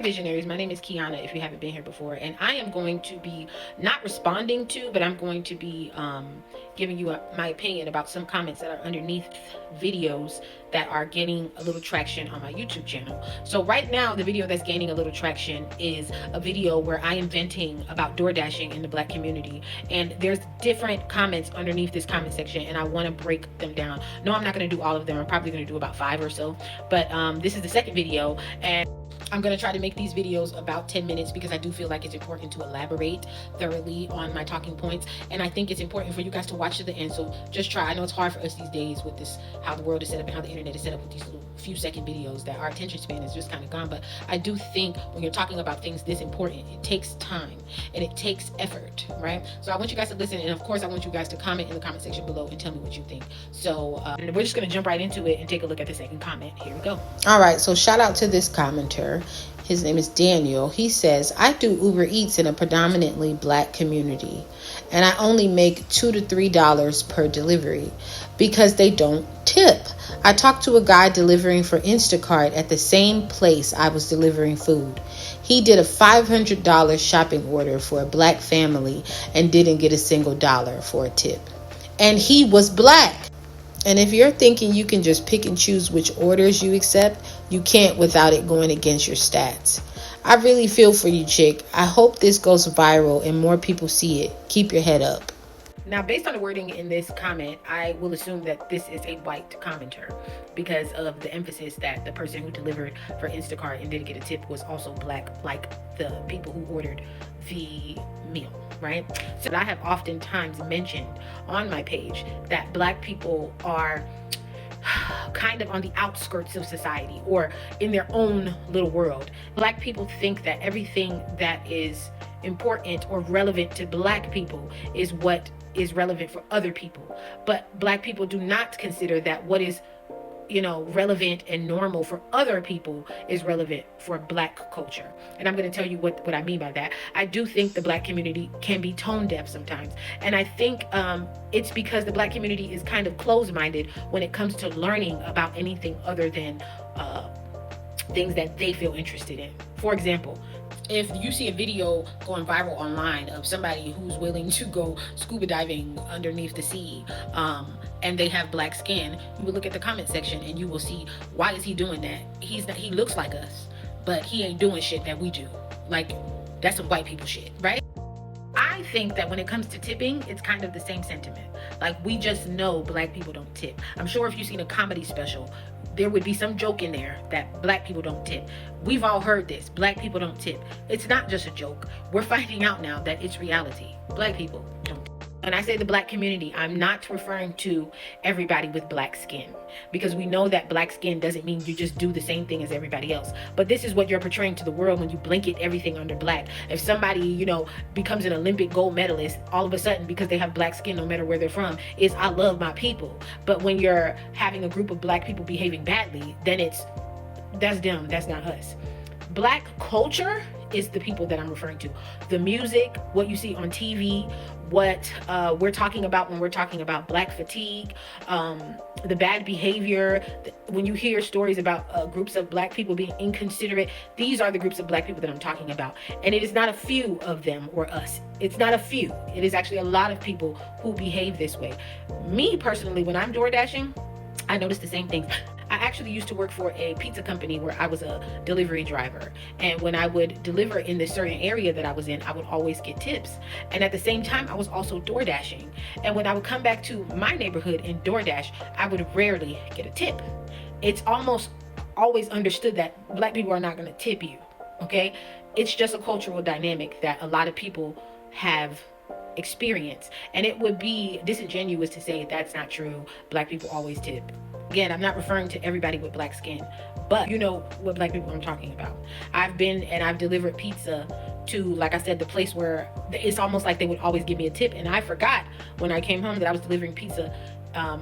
visionaries. My name is Kiana, if you haven't been here before, and I am going to be not responding to, but I'm going to be giving you my opinion about some comments that are underneath videos that are gaining a little traction on my YouTube channel. So right now, the video that's gaining a little traction is a video where I am venting about DoorDashing in the Black community, and there's different comments underneath this comment section, and I want to break them down. No, I'm not going to do all of them. I'm probably going to do about 5 or so, but this is the second video, and I'm going to try to make these videos about 10 minutes because I do feel like it's important to elaborate thoroughly on my talking points. And I think it's important for you guys to watch to the end. So just try. I know it's hard for us these days with this, how the world is set up and how the internet is set up with these little few second videos that our attention span is just kind of gone. But I do think when you're talking about things this important, it takes time and it takes effort, right? So I want you guys to listen. And of course, I want you guys to comment in the comment section below and tell me what you think. So we're just going to jump right into it and take a look at the second comment. Here we go. All right. So shout out to this commenter. His name is Daniel. He says, I do Uber Eats in a predominantly Black community, and I only make $2 to $3 per delivery because they don't tip. I talked to a guy delivering for Instacart at the same place I was delivering food. He did a $500 shopping order for a Black family and didn't get a single dollar for a tip. And he was Black. And if you're thinking you can just pick and choose which orders you accept, you can't without it going against your stats. I really feel for you, chick. I hope this goes viral and more people see it. Keep your head up. Now, based on the wording in this comment, I will assume that this is a white commenter because of the emphasis that the person who delivered for Instacart and didn't get a tip was also Black, like the people who ordered the meal, right? So I have oftentimes mentioned on my page that Black people are kind of on the outskirts of society or in their own little world. Black people think that everything that is important or relevant to Black people is what is relevant for other people. But Black people do not consider that what is, relevant and normal for other people is relevant for Black culture. And I'm going to tell you what I mean by that. I do think the Black community can be tone deaf sometimes. And I think it's because the Black community is kind of closed-minded when it comes to learning about anything other than things that they feel interested in. For example, if you see a video going viral online of somebody who's willing to go scuba diving underneath the sea, and they have Black skin, you will look at the comment section and you will see, why is he doing that? He looks like us, but he ain't doing shit that we do. Like, that's some white people shit, right? I think that when it comes to tipping, it's kind of the same sentiment. Like, we just know Black people don't tip. I'm sure if you've seen a comedy special, there would be some joke in there that Black people don't tip. We've all heard this. Black people don't tip. It's not just a joke. We're finding out now that it's reality. Black people don't tip. When I say the Black community, I'm not referring to everybody with Black skin, because we know that Black skin doesn't mean you just do the same thing as everybody else. But this is what you're portraying to the world when you blanket everything under Black. If somebody, becomes an Olympic gold medalist, all of a sudden, because they have Black skin, no matter where they're from, is I love my people. But when you're having a group of Black people behaving badly, then that's them, that's not us. Black culture is the people that I'm referring to. The music, what you see on TV, what we're talking about when we're talking about Black fatigue, the bad behavior. When you hear stories about groups of Black people being inconsiderate, these are the groups of Black people that I'm talking about. And it is not a few of them or us. It's not a few. It is actually a lot of people who behave this way. Me personally, when I'm door dashing, I notice the same things. I actually used to work for a pizza company where I was a delivery driver. And when I would deliver in this certain area that I was in, I would always get tips. And at the same time, I was also door dashing. And when I would come back to my neighborhood in DoorDash, I would rarely get a tip. It's almost always understood that Black people are not going to tip you, okay? It's just a cultural dynamic that a lot of people have experienced. And it would be disingenuous to say that's not true. Black people always tip. Again, I'm not referring to everybody with Black skin, but you know what Black people I'm talking about. I've been and I've delivered pizza to, like I said, the place where it's almost like they would always give me a tip. And I forgot when I came home that I was delivering pizza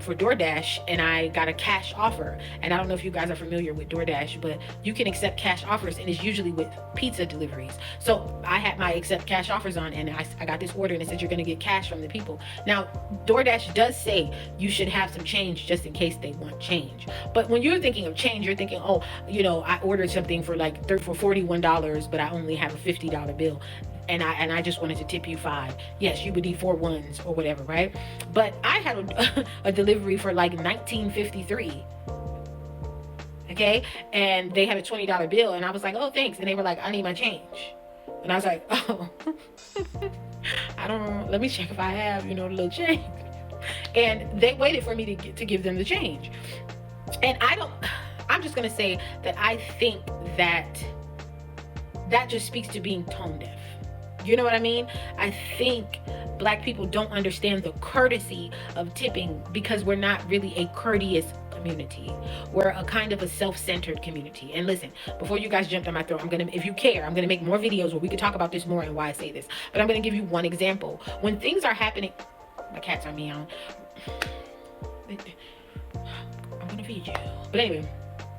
for DoorDash, and I got a cash offer. And I don't know if you guys are familiar with DoorDash, but you can accept cash offers, and it's usually with pizza deliveries. So I had my accept cash offers on, and I got this order, and it said you're going to get cash from the people. Now, DoorDash does say you should have some change just in case they want change. But when you're thinking of change, you're thinking, oh, I ordered something for like for $41, but I only have a $50 bill. And I just wanted to tip you $5. Yes, you would need 4 ones or whatever, right? But I had a delivery for like $19.53. Okay, and they had a $20 bill, and I was like, oh, thanks. And they were like, I need my change. And I was like, oh, I don't know. Let me check if I have, the little change. And they waited for me to give them the change. And I'm just gonna say that I think that just speaks to being tone deaf. You know what I mean? I think Black people don't understand the courtesy of tipping because we're not really a courteous community. We're a kind of a self-centered community. And listen, before you guys jump down my throat, if you care, I'm gonna make more videos where we can talk about this more and why I say this. But I'm gonna give you one example. When things are happening, my cats are meowing. I'm gonna feed you. But anyway,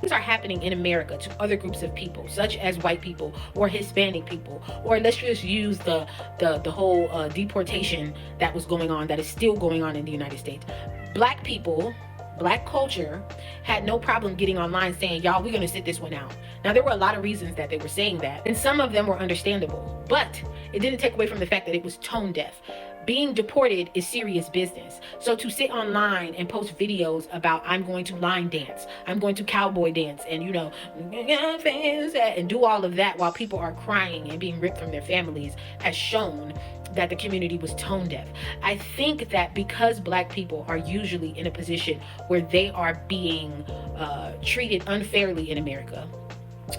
things are happening in America to other groups of people, such as white people or Hispanic people, or let's just use the whole deportation that was going on, that is still going on in the United States. Black people, Black culture had no problem getting online saying, y'all, we're gonna sit this one out. Now, there were a lot of reasons that they were saying that, and some of them were understandable, but it didn't take away from the fact that it was tone deaf. Being deported is serious business. So to sit online and post videos about, I'm going to line dance, I'm going to cowboy dance, and and do all of that while people are crying and being ripped from their families has shown that the community was tone deaf. I think that because Black people are usually in a position where they are being treated unfairly in America,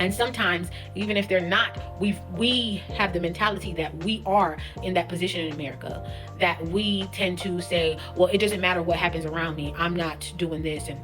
and sometimes, even if they're not, we have the mentality that we are in that position in America, that we tend to say, well, it doesn't matter what happens around me. I'm not doing this, and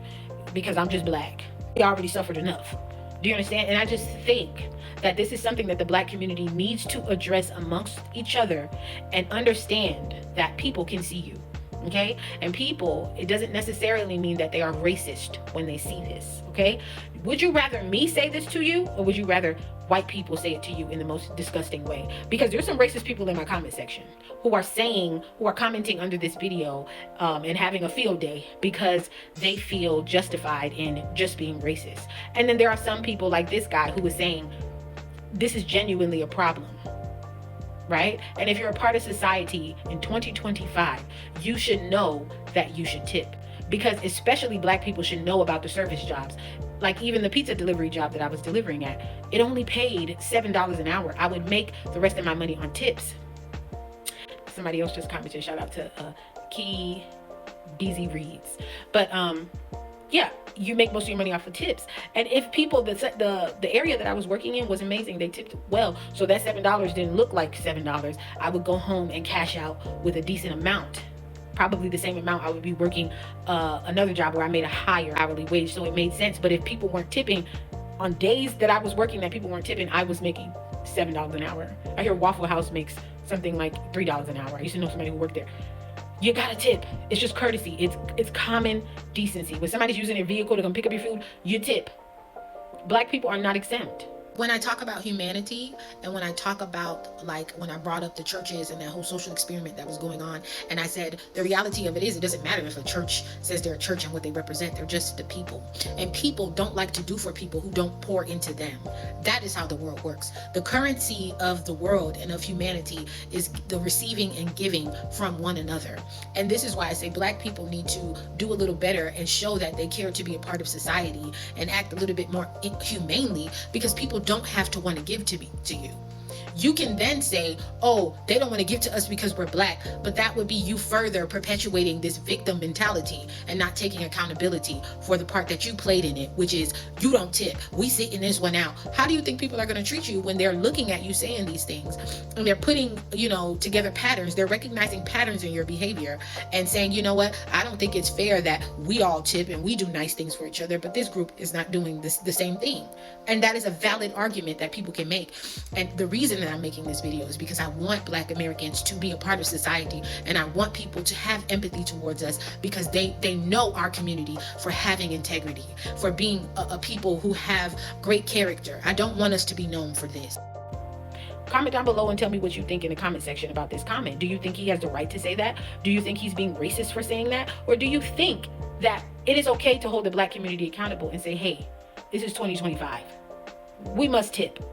because I'm just Black. We already suffered enough. Do you understand? And I just think that this is something that the Black community needs to address amongst each other and understand that people can see you. Okay? And people, it doesn't necessarily mean that they are racist when they see this. Okay? Would you rather me say this to you, or would you rather white people say it to you in the most disgusting way? Because there's some racist people in my comment section who are commenting under this video and having a field day because they feel justified in just being racist. And then there are some people like this guy who is saying this is genuinely a problem. Right? And if you're a part of society in 2025, you should know that you should tip, because especially Black people should know about the service jobs. Like even the pizza delivery job that I was delivering at, it only paid $7 an hour. I would make the rest of my money on tips. Somebody else just commented, shout out to Key BZ Reads. But yeah, you make most of your money off of tips. And if people, the area that I was working in was amazing, they tipped well, so that $7 didn't look like $7. I would go home and cash out with a decent amount, probably the same amount I would be working another job where I made a higher hourly wage, so it made sense. But if people weren't tipping on days that I was working, that people weren't tipping, I was making $7 an hour. I hear Waffle House makes something like $3 an hour. I used to know somebody who worked there. You gotta tip. It's just courtesy. It's common decency. When somebody's using their vehicle to come pick up your food, you tip. Black people are not exempt. When I talk about humanity, and when I talk about, like, when I brought up the churches and that whole social experiment that was going on, and I said the reality of it is, it doesn't matter if a church says they're a church and what they represent, they're just the people. And people don't like to do for people who don't pour into them. That is how the world works. The currency of the world and of humanity is the receiving and giving from one another. And this is why I say Black people need to do a little better and show that they care to be a part of society and act a little bit more humanely, because people don't have to want to give to you. You can then say, oh, they don't want to give to us because we're Black, but that would be you further perpetuating this victim mentality and not taking accountability for the part that you played in it, which is you don't tip, we sit in this one out. How do you think people are going to treat you when they're looking at you saying these things, and they're putting, together patterns? They're recognizing patterns in your behavior and saying, you know what, I don't think it's fair that we all tip and we do nice things for each other, but this group is not doing the same thing. And that is a valid argument that people can make. And the reason reason that I'm making this video is because I want Black Americans to be a part of society, and I want people to have empathy towards us because they know our community for having integrity, for being a people who have great character. I don't want us to be known for this. Comment down below and tell me what you think in the comment section about this comment. Do you think he has the right to say that? Do you think he's being racist for saying that? Or do you think that it is okay to hold the Black community accountable and say, hey, this is 2025. We must tip.